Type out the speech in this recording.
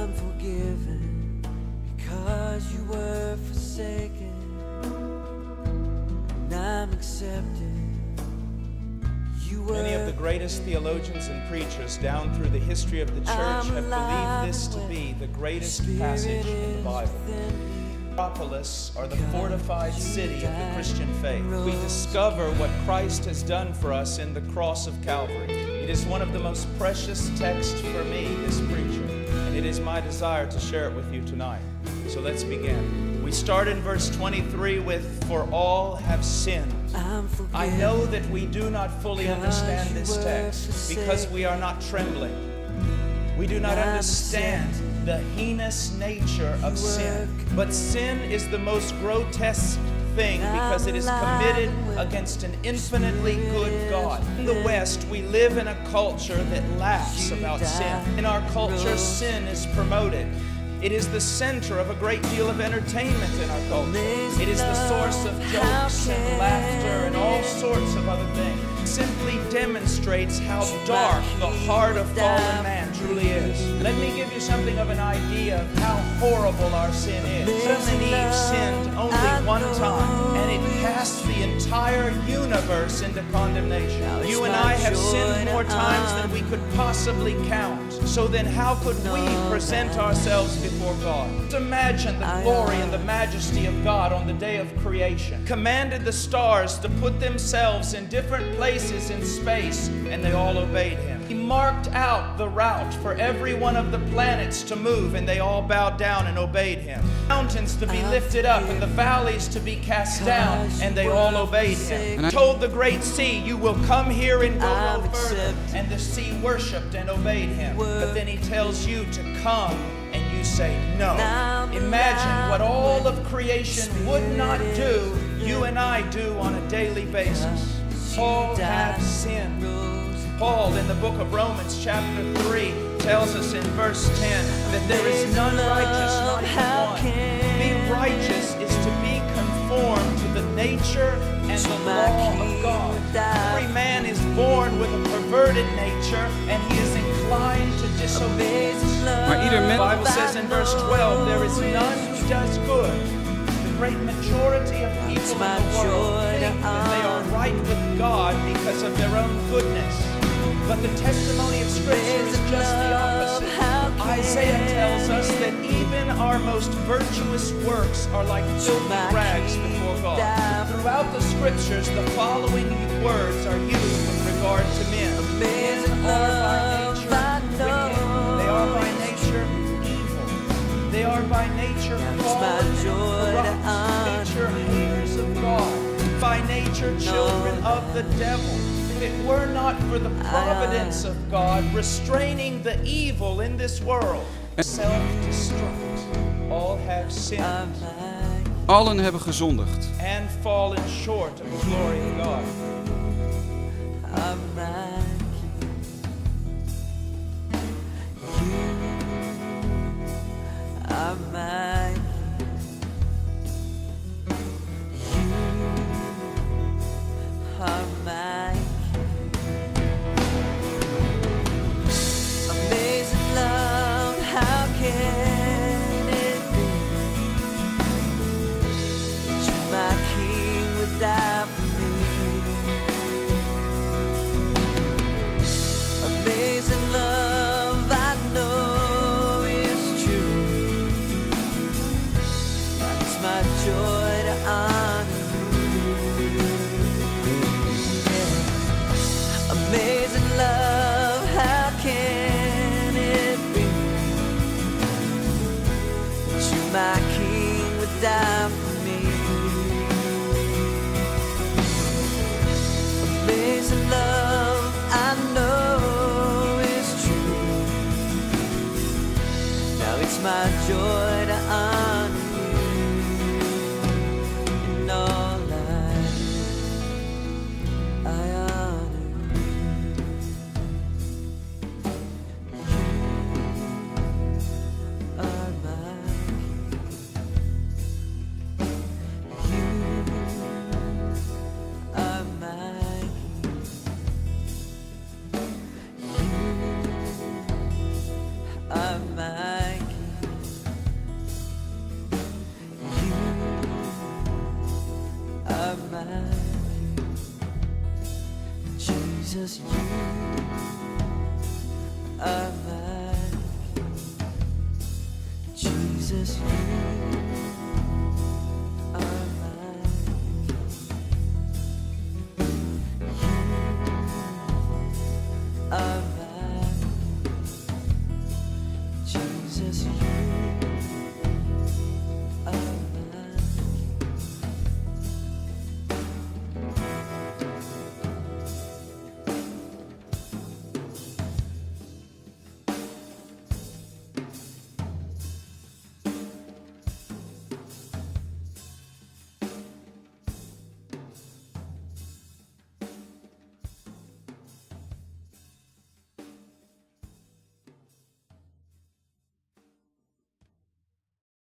I'm forgiven because you were forsaken, and I'm accepted. Many of the greatest theologians and preachers down through the history of the church have believed this to be the greatest passage in the Bible. Metropolis, or the fortified city of the Christian faith. We discover what Christ has done for us in the cross of Calvary. It is one of the most precious texts for me, this preacher, and it is my desire to share it with you tonight. So let's begin. We start in verse 23 with, "For all have sinned." I know that we do not fully understand this text because we are not trembling. We do not understand the heinous nature of sin. But sin is the most grotesque thing because it is committed against an infinitely good God. In the West, we live in a culture that laughs about sin. In our culture, sin is promoted. It is the center of a great deal of entertainment in our culture. It is the source of jokes and laughter and all sorts of other things. It simply demonstrates how dark the heart of fallen man truly is. Let me give you something of an idea of how horrible our sin is. Adam and Eve sinned only one time, and it cast the entire universe into condemnation. You and I have sinned more times than we could possibly count. So then how could we present ourselves before God? Just imagine the glory and the majesty of God on the day of creation. Commanded the stars to put themselves in different places in space, and they all obeyed him. He marked out the route for every one of the planets to move, and they all bowed down and obeyed him. Mountains to be lifted up and the valleys to be cast down, and they all obeyed him. He told the great sea, "You will come here and go no further," and the sea worshipped and obeyed him. But then he tells you to come, and you say no. Imagine what all of creation would not do, you and I do on a daily basis. All have sinned. Paul in the book of Romans chapter 3 tells us in verse 10 that there is none righteous, not even one. To be righteous is to be conformed to the nature and the law of God. Every man is born with a perverted nature, and he is inclined to disobedience. The Bible says in verse 12, there is none who does good. The great majority of people in the world think that they are right with God because of their own goodness. But the testimony of Scripture is just the opposite. Isaiah tells us that even our most virtuous works are like filthy rags before God. Throughout the Scriptures, the following words are used with regard to men. Men are by nature wicked. They are by nature evil. They are by nature fallen, corrupt, nature haters of God, by nature children of the devil. If it were not for the providence of God restraining the evil in this world, self-destruct, all have sinned. Allen hebben gezondigd. And fallen short of the glory of God. Amazing love, how can it be that you, my King, would die for me? Amazing love, I know is true. It's my joy to honor you. Yeah. Amazing love, how can it be that you, my King, would die for me? Amazing love, I know is true. Now it's my joy to honor you in all life. I honor I'm my King. Jesus, you are my King. Jesus, you